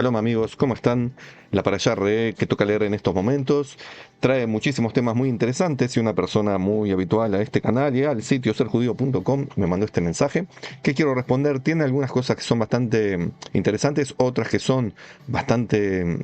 Shalom amigos, ¿cómo están? La Parashá Re que toca leer en estos momentos trae muchísimos temas muy interesantes y una persona muy habitual a este canal y al sitio serjudío.com me mandó este mensaje que quiero responder. Tiene algunas cosas que son bastante interesantes, otras que son bastante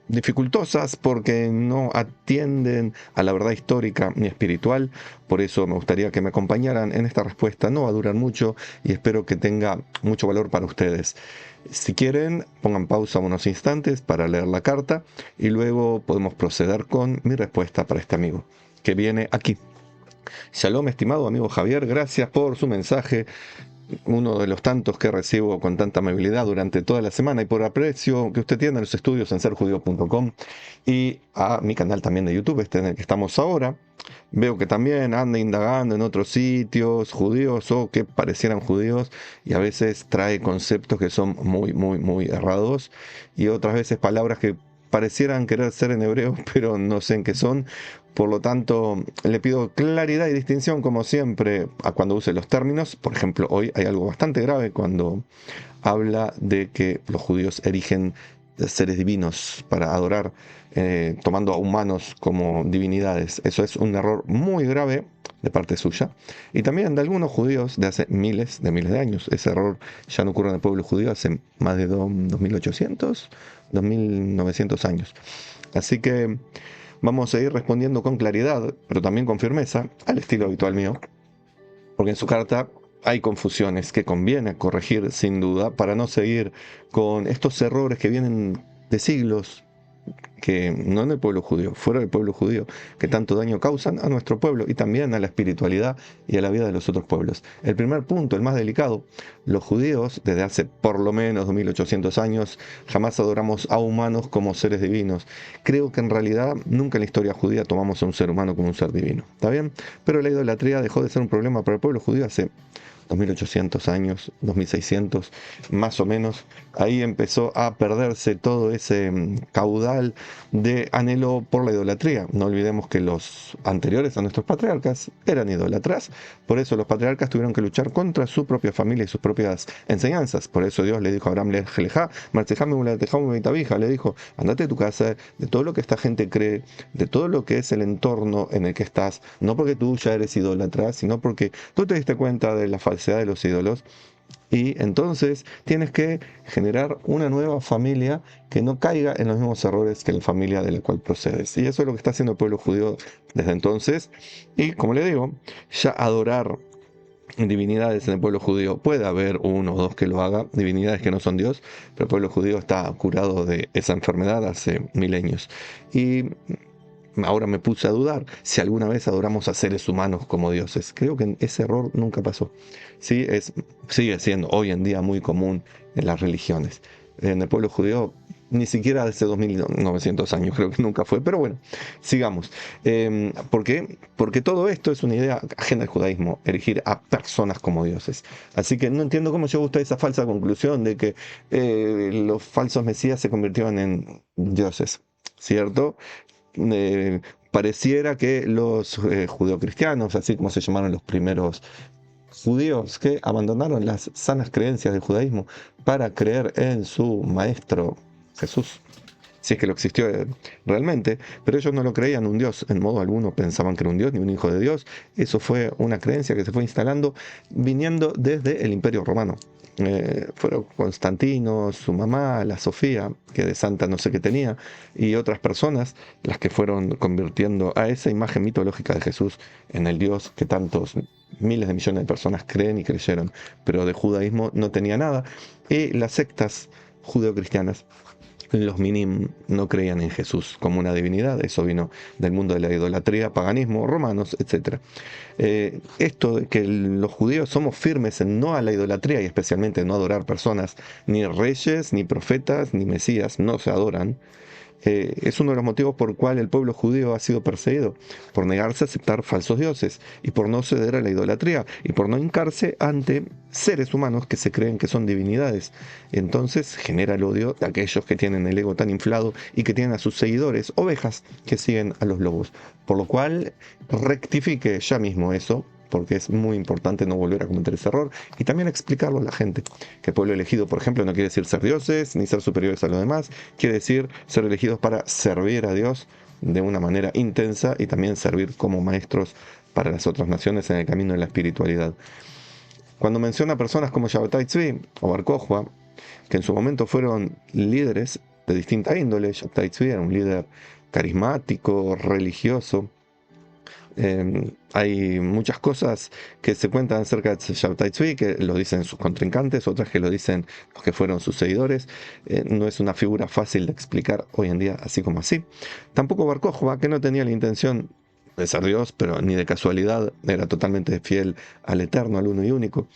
dificultosas porque no atienden a la verdad histórica ni espiritual. Por eso me gustaría que me acompañaran en esta respuesta. No va a durar mucho y espero que tenga mucho valor para ustedes. Si quieren, pongan pausa unos instantes para leer la carta y luego podemos proceder con mi respuesta para este amigo que viene aquí. Shalom, estimado amigo Javier, gracias por su mensaje, uno de los tantos que recibo con tanta amabilidad durante toda la semana y por aprecio que usted tiene a los estudios en serjudío.com y a mi canal también de YouTube, este en el que estamos ahora. Veo que también anda indagando en otros sitios judíos o que parecieran judíos y a veces trae conceptos que son muy errados y otras veces palabras que parecieran querer ser en hebreo, pero no sé en qué son. Por lo tanto, le pido claridad y distinción, como siempre, a cuando use los términos. Por ejemplo, hoy hay algo bastante grave cuando habla de que los judíos erigen seres divinos para adorar, tomando a humanos como divinidades. Eso es un error muy grave de parte suya. Y también de algunos judíos de hace miles de años. Ese error ya no ocurre en el pueblo judío hace más de 2800, 2900 años. Así que vamos a ir respondiendo con claridad, pero también con firmeza, al estilo habitual mío, porque en su carta hay confusiones que conviene corregir sin duda para no seguir con estos errores que vienen de siglos, que no en el pueblo judío, fuera del pueblo judío, que tanto daño causan a nuestro pueblo y también a la espiritualidad y a la vida de los otros pueblos. El primer punto, el más delicado: los judíos, desde hace por lo menos 2800 años, jamás adoramos a humanos como seres divinos. Creo que en realidad nunca en la historia judía tomamos a un ser humano como un ser divino. ¿Está bien? Pero la idolatría dejó de ser un problema para el pueblo judío hace 2800 años, 2600 más o menos. Ahí empezó a perderse todo ese caudal de anhelo por la idolatría. No olvidemos que los anteriores a nuestros patriarcas eran idólatras, por eso los patriarcas tuvieron que luchar contra su propia familia y sus propias enseñanzas. Por eso Dios le dijo a Abraham: le dijo, andate de tu casa, de todo lo que esta gente cree, de todo lo que es el entorno en el que estás, no porque tú ya eres idólatra, sino porque tú te diste cuenta de la falsedad de los ídolos. Y entonces tienes que generar una nueva familia que no caiga en los mismos errores que la familia de la cual procedes. Y eso es lo que está haciendo el pueblo judío desde entonces. Y como le digo, ya adorar divinidades en el pueblo judío, puede haber uno o dos que lo haga, divinidades que no son Dios, pero el pueblo judío está curado de esa enfermedad hace milenios. Y ahora me puse a dudar si alguna vez adoramos a seres humanos como dioses. Creo que ese error nunca pasó. Sí, sigue siendo hoy en día muy común en las religiones. En el pueblo judío ni siquiera desde 2900 años creo que nunca fue, pero bueno, sigamos. ¿Por qué? Porque todo esto es una idea ajena al judaísmo, erigir a personas como dioses. Así que no entiendo cómo llegó usted a esa falsa conclusión de que los falsos mesías se convirtieron en dioses, ¿cierto? Pareciera que los judeocristianos, así como se llamaron los primeros judíos que abandonaron las sanas creencias del judaísmo para creer en su maestro Jesús, si es que lo existió realmente, pero ellos no lo creían un Dios, en modo alguno pensaban que era un Dios ni un hijo de Dios. Eso fue una creencia que se fue instalando viniendo desde el Imperio Romano. Fueron Constantino, su mamá, la Sofía, que de santa no sé qué tenía, y otras personas las que fueron convirtiendo a esa imagen mitológica de Jesús en el Dios que tantos miles de millones de personas creen y creyeron, pero de judaísmo no tenía nada. Y las sectas judeocristianas, los minim, no creían en Jesús como una divinidad. Eso vino del mundo de la idolatría, paganismo, romanos, etc. Esto de que los judíos somos firmes en no a la idolatría y especialmente no adorar personas, ni reyes, ni profetas, ni mesías, no se adoran. Es uno de los motivos por el cual el pueblo judío ha sido perseguido, por negarse a aceptar falsos dioses y por no ceder a la idolatría y por no hincarse ante seres humanos que se creen que son divinidades. Entonces genera el odio de aquellos que tienen el ego tan inflado y que tienen a sus seguidores, ovejas, que siguen a los lobos. Por lo cual rectifique ya mismo eso porque es muy importante no volver a cometer ese error y también explicarlo a la gente. Que el pueblo elegido, por ejemplo, no quiere decir ser dioses ni ser superiores a los demás, quiere decir ser elegidos para servir a Dios de una manera intensa y también servir como maestros para las otras naciones en el camino de la espiritualidad. Cuando menciona personas como Shabbatai Tzvi o Bar Kokhba, que en su momento fueron líderes de distinta índole, Shabbatai Tzvi era un líder carismático, religioso. Hay muchas cosas que se cuentan acerca de Shabbatai Tzvi, que lo dicen sus contrincantes, otras que lo dicen los que fueron sus seguidores. No es una figura fácil de explicar hoy en día así como así. Tampoco Bar Kokhba, que no tenía la intención de ser Dios, pero ni de casualidad, era totalmente fiel al Eterno, al Uno y Único.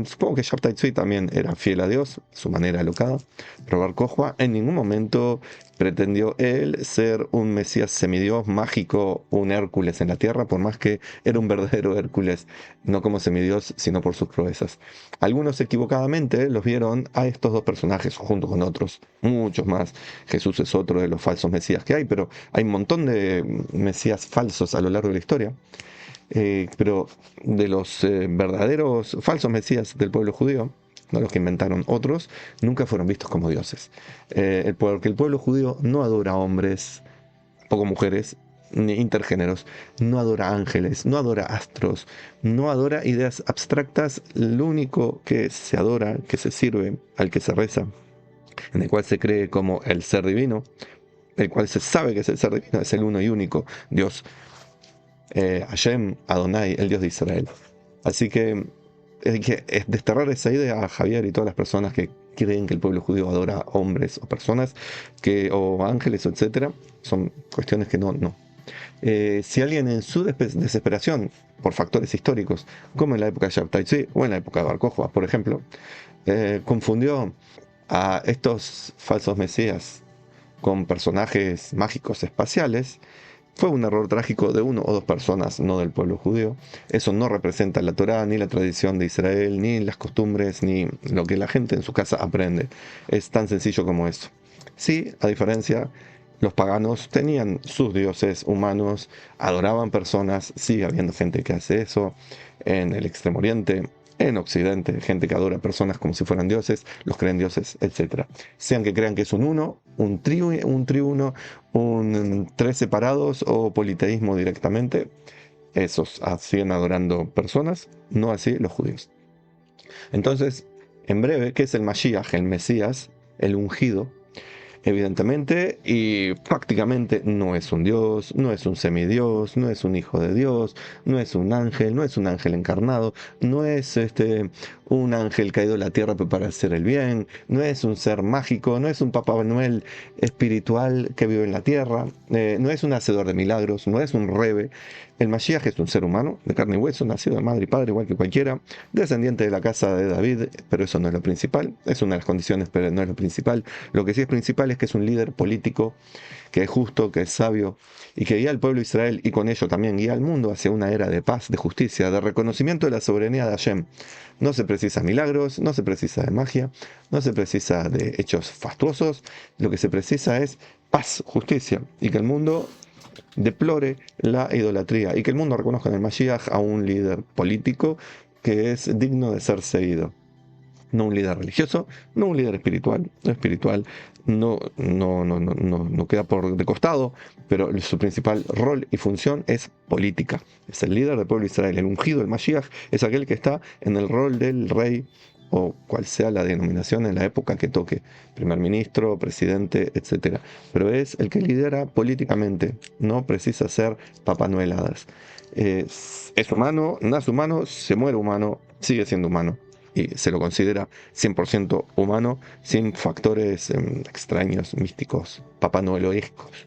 Supongo que Shabbatai Tzvi también era fiel a Dios, su manera alocada, pero Bar Kokhba en ningún momento pretendió él ser un Mesías semidios mágico, un Hércules en la tierra, por más que era un verdadero Hércules, no como semidios, sino por sus proezas. Algunos equivocadamente los vieron a estos dos personajes junto con otros, muchos más. Jesús es otro de los falsos Mesías que hay, pero hay un montón de Mesías falsos a lo largo de la historia. Pero de los verdaderos falsos mesías del pueblo judío, no los que inventaron otros, nunca fueron vistos como dioses. Porque el pueblo judío no adora hombres, poco mujeres, ni intergéneros, no adora ángeles, no adora astros, no adora ideas abstractas. Lo único que se adora, que se sirve, al que se reza, en el cual se cree como el ser divino, el cual se sabe que es el ser divino, es el uno y único Dios. Hashem, Adonai, el Dios de Israel. Así que hay que desterrar esa idea a Javier y todas las personas que creen que el pueblo judío adora hombres o personas, o ángeles, etcétera. Son cuestiones que no. Si alguien en su desesperación por factores históricos, como en la época de Shabbatai Tzvi o en la época de Bar Kokhba, por ejemplo, confundió a estos falsos mesías con personajes mágicos espaciales, fue un error trágico de uno o dos personas, no del pueblo judío. Eso no representa la Torá, ni la tradición de Israel, ni las costumbres, ni lo que la gente en su casa aprende. Es tan sencillo como eso. Sí, a diferencia, los paganos tenían sus dioses humanos, adoraban personas, sigue habiendo gente que hace eso en el Extremo Oriente. En Occidente, gente que adora personas como si fueran dioses, los creen dioses, etc. Sean que crean que es un uno, un triuno, un tres separados o politeísmo directamente, esos siguen adorando personas, no así los judíos. Entonces, en breve, ¿qué es el Mashiach, el Mesías, el ungido? Evidentemente y prácticamente no es un dios, no es un semidios, no es un hijo de Dios, no es un ángel, no es un ángel encarnado, no es un ángel caído a la tierra para hacer el bien, no es un ser mágico, no es un Papá Noel espiritual que vive en la tierra, no es un hacedor de milagros, no es un rebe. El Mashiach es un ser humano de carne y hueso, nacido de madre y padre igual que cualquiera, descendiente de la casa de David, pero eso no es lo principal, es una de las condiciones, pero no es lo principal. Lo que sí es principal es que es un líder político, que es justo, que es sabio y que guía al pueblo de Israel y con ello también guía al mundo hacia una era de paz, de justicia, de reconocimiento de la soberanía de Hashem. No se precisa milagros, no se precisa de magia, no se precisa de hechos fastuosos, lo que se precisa es paz, justicia y que el mundo deplore la idolatría y que el mundo reconozca en el Mashiach a un líder político que es digno de ser seguido. No un líder religioso, no un líder espiritual. Lo espiritual no queda por de costado, pero su principal rol y función es política. Es el líder del pueblo de Israel. El ungido, el Mashiach, es aquel que está en el rol del rey o cual sea la denominación en la época que toque, primer ministro, presidente, etc. Pero es el que lidera políticamente, no precisa ser Papá Noeladas. Es humano, nace humano, se muere humano, sigue siendo humano. Y se lo considera 100% humano, sin factores extraños, místicos, papanoeloescos.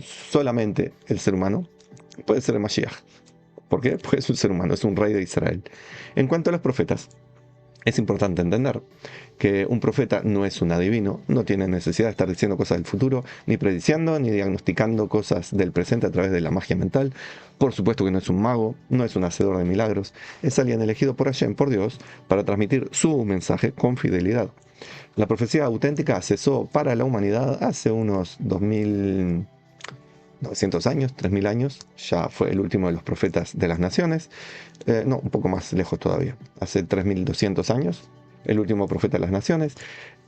Solamente el ser humano puede ser el Mashiach. ¿Por qué? Porque es un ser humano, es un rey de Israel. En cuanto a los profetas, es importante entender que un profeta no es un adivino, no tiene necesidad de estar diciendo cosas del futuro, ni prediciendo, ni diagnosticando cosas del presente a través de la magia mental. Por supuesto que no es un mago, no es un hacedor de milagros, es alguien elegido por Hashem, por Dios, para transmitir su mensaje con fidelidad. La profecía auténtica cesó para la humanidad hace unos 2000 900 años, 3000 años, ya fue el último de los profetas de las naciones. No, un poco más lejos todavía, hace 3200 años, el último profeta de las naciones.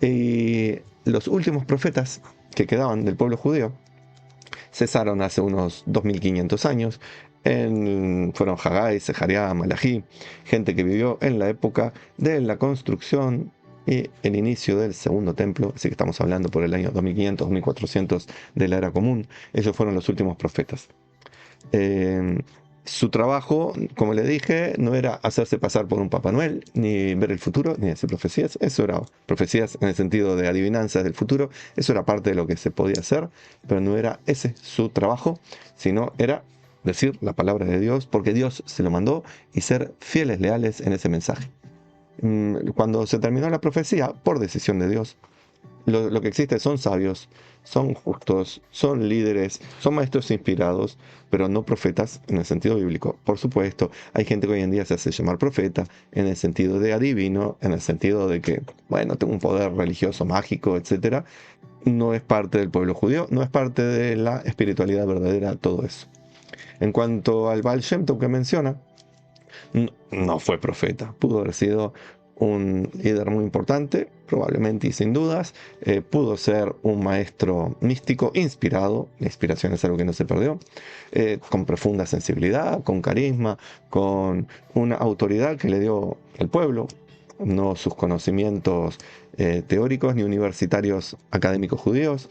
Y los últimos profetas que quedaban del pueblo judío cesaron hace unos 2500 años. Fueron Haggai, Zechariah, Malají, gente que vivió en la época de la construcción y el inicio del segundo templo, así que estamos hablando por el año 2500, 2400 de la era común. Ellos fueron los últimos profetas. Su trabajo, como le dije, no era hacerse pasar por un Papá Noel, ni ver el futuro, ni decir profecías. Eso era profecías en el sentido de adivinanzas del futuro. Eso era parte de lo que se podía hacer, pero no era ese su trabajo, sino era decir la palabra de Dios, porque Dios se lo mandó, y ser fieles, leales en ese mensaje. Cuando se terminó la profecía, por decisión de Dios, lo que existe son sabios, son justos, son líderes, son maestros inspirados, pero no profetas en el sentido bíblico. Por supuesto, hay gente que hoy en día se hace llamar profeta en el sentido de adivino, en el sentido de que, bueno, tengo un poder religioso, mágico, etc. No es parte del pueblo judío, no es parte de la espiritualidad verdadera, todo eso. En cuanto al Baal Shem Tov que menciona, no fue profeta, pudo haber sido un líder muy importante, probablemente y sin dudas. Pudo ser un maestro místico inspirado, la inspiración es algo que no se perdió, con profunda sensibilidad, con carisma, con una autoridad que le dio el pueblo, no sus conocimientos teóricos ni universitarios académicos judíos.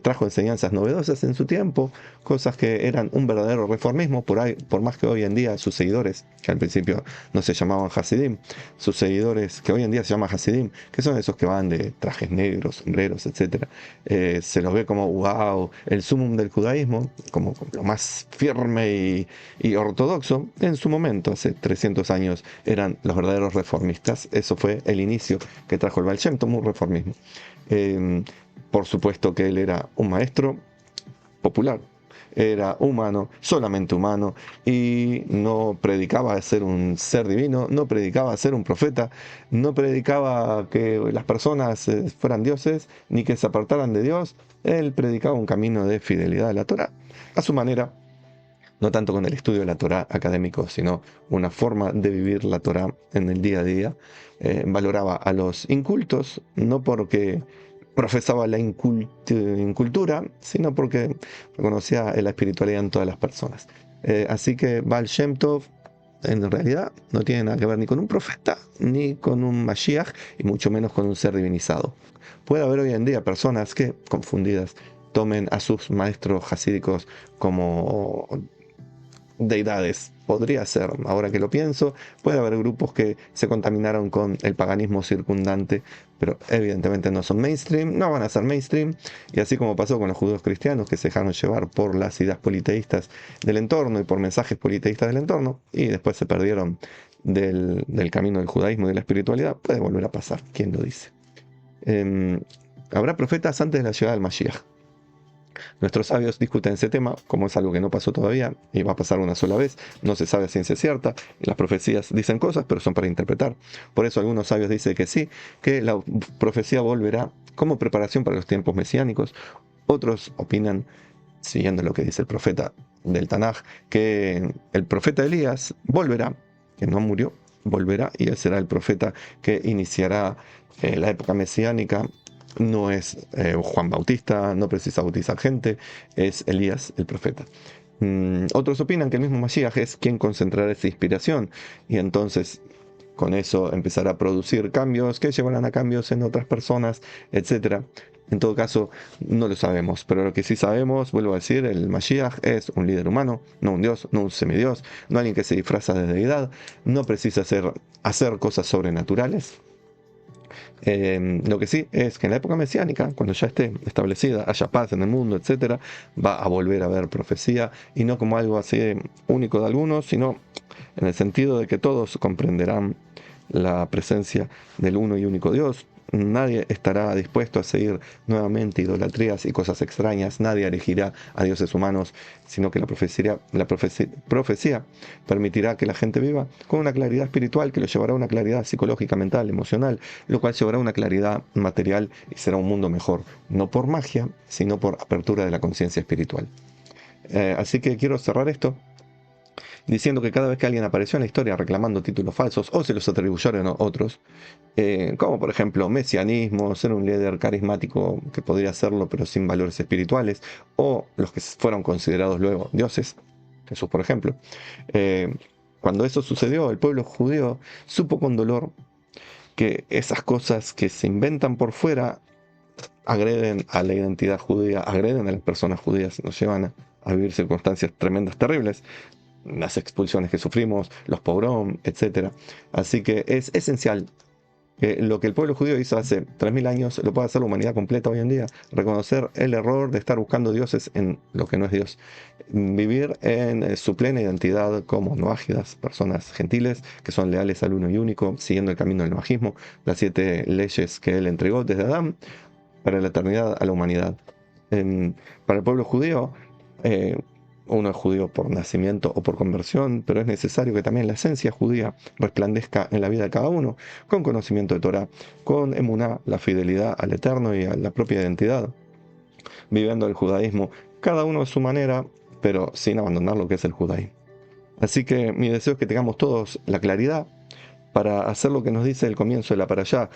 Trajo enseñanzas novedosas en su tiempo, cosas que eran un verdadero reformismo, por más que hoy en día sus seguidores, que al principio no se llamaban Hasidim, sus seguidores, que hoy en día se llaman Hasidim, que son esos que van de trajes negros, sombreros, etc., se los ve como, wow, el sumum del judaísmo, como lo más firme y ortodoxo. En su momento, hace 300 años, eran los verdaderos reformistas. Eso fue el inicio que trajo el Baal Shem Tov, un reformismo. Por supuesto que él era un maestro popular, era humano, solamente humano, y no predicaba ser un ser divino, no predicaba ser un profeta, no predicaba que las personas fueran dioses, ni que se apartaran de Dios. Él predicaba un camino de fidelidad a la Torá, a su manera, no tanto con el estudio de la Torá académico, sino una forma de vivir la Torá en el día a día. Valoraba a los incultos, no porque profesaba la incultura, sino porque reconocía la espiritualidad en todas las personas. Así que Baal Shem Tov en realidad no tiene nada que ver ni con un profeta, ni con un Mashiach, y mucho menos con un ser divinizado. Puede haber hoy en día personas que, confundidas, tomen a sus maestros hasídicos como deidades. Podría ser, ahora que lo pienso, puede haber grupos que se contaminaron con el paganismo circundante, pero evidentemente no son mainstream, no van a ser mainstream, y así como pasó con los judíos cristianos que se dejaron llevar por las ideas politeístas del entorno y por mensajes politeístas del entorno, y después se perdieron del camino del judaísmo y de la espiritualidad, puede volver a pasar, ¿quién lo dice? Habrá profetas antes de la llegada del Mashiach. Nuestros sabios discuten ese tema, como es algo que no pasó todavía y va a pasar una sola vez, no se sabe a ciencia cierta, y las profecías dicen cosas, pero son para interpretar. Por eso algunos sabios dicen que sí, que la profecía volverá como preparación para los tiempos mesiánicos. Otros opinan, siguiendo lo que dice el profeta del Tanaj, que el profeta Elías volverá, que no murió, volverá, y él será el profeta que iniciará la época mesiánica. No es Juan Bautista, no precisa bautizar gente, es Elías el profeta. Otros opinan que el mismo Mashiach es quien concentrará esa inspiración, y entonces con eso empezará a producir cambios que llevarán a cambios en otras personas, etc. En todo caso, no lo sabemos, pero lo que sí sabemos, vuelvo a decir, el Mashiach es un líder humano, no un dios, no un semidios, no alguien que se disfraza de deidad, no precisa hacer cosas sobrenaturales. Lo que sí es que en la época mesiánica, cuando ya esté establecida, haya paz en el mundo, etc., va a volver a haber profecía, y no como algo así único de algunos, sino en el sentido de que todos comprenderán la presencia del uno y único Dios. Nadie estará dispuesto a seguir nuevamente idolatrías y cosas extrañas, nadie elegirá a dioses humanos, sino que la profecía permitirá que la gente viva con una claridad espiritual que lo llevará a una claridad psicológica, mental, emocional, lo cual llevará a una claridad material y será un mundo mejor, no por magia, sino por apertura de la conciencia espiritual. Así que quiero cerrar esto diciendo que cada vez que alguien apareció en la historia reclamando títulos falsos o se los atribuyeron a otros, como por ejemplo mesianismo, ser un líder carismático que podría serlo pero sin valores espirituales, o los que fueron considerados luego dioses, Jesús por ejemplo, eh, cuando eso sucedió, el pueblo judío supo con dolor que esas cosas que se inventan por fuera agreden a la identidad judía, agreden a las personas judías, nos llevan a vivir circunstancias tremendas, terribles, las expulsiones que sufrimos, los pogrom, etc. Así que es esencial que lo que el pueblo judío hizo hace 3000 años lo puede hacer la humanidad completa hoy en día. Reconocer el error de estar buscando dioses en lo que no es Dios. Vivir en su plena identidad como noágidas, personas gentiles que son leales al uno y único, siguiendo el camino del noajismo, las 7 leyes que él entregó desde Adán para la eternidad a la humanidad. Para el pueblo judío, uno es judío por nacimiento o por conversión, pero es necesario que también la esencia judía resplandezca en la vida de cada uno, con conocimiento de Torah, con emuná, la fidelidad al Eterno y a la propia identidad, viviendo el judaísmo, cada uno a su manera, pero sin abandonar lo que es el judaísmo. Así que mi deseo es que tengamos todos la claridad para hacer lo que nos dice el comienzo de la parashá.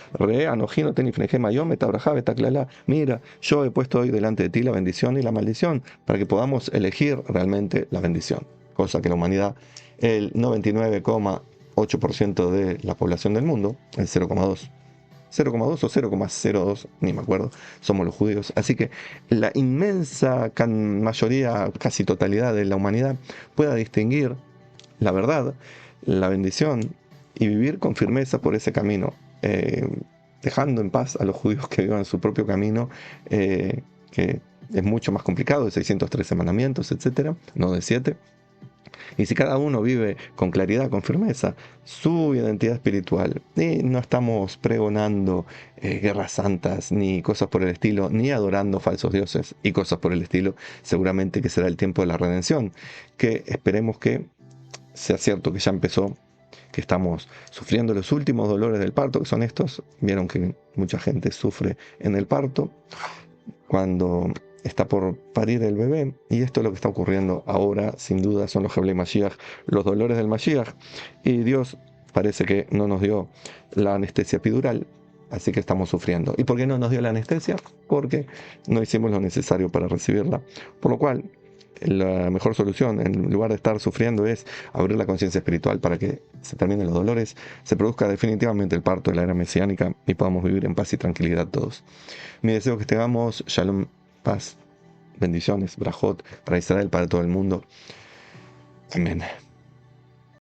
Mira, yo he puesto hoy delante de ti la bendición y la maldición, para que podamos elegir realmente la bendición. Cosa que la humanidad, el 99,8% de la población del mundo, el 0,2 o 0,02, ni me acuerdo, somos los judíos. Así que la inmensa mayoría, casi totalidad de la humanidad, pueda distinguir la verdad, la bendición, y vivir con firmeza por ese camino, dejando en paz a los judíos que vivan su propio camino, que es mucho más complicado, de 613 mandamientos, etcétera, no de 7. Y si cada uno vive con claridad, con firmeza, su identidad espiritual, y no estamos pregonando guerras santas, ni cosas por el estilo, ni adorando falsos dioses y cosas por el estilo, seguramente que será el tiempo de la redención, que esperemos que sea cierto que ya empezó, que estamos sufriendo los últimos dolores del parto, que son estos. Vieron que mucha gente sufre en el parto cuando está por parir el bebé, y esto es lo que está ocurriendo ahora, sin duda, son los Heblei Mashiach, los dolores del Mashiach, y Dios parece que no nos dio la anestesia epidural, así que estamos sufriendo. ¿Y por qué no nos dio la anestesia? Porque no hicimos lo necesario para recibirla, por lo cual la mejor solución, en lugar de estar sufriendo, es abrir la conciencia espiritual para que se terminen los dolores, se produzca definitivamente el parto de la era mesiánica y podamos vivir en paz y tranquilidad todos. Mi deseo es que tengamos shalom, paz, bendiciones, brajot para Israel, para todo el mundo. Amén.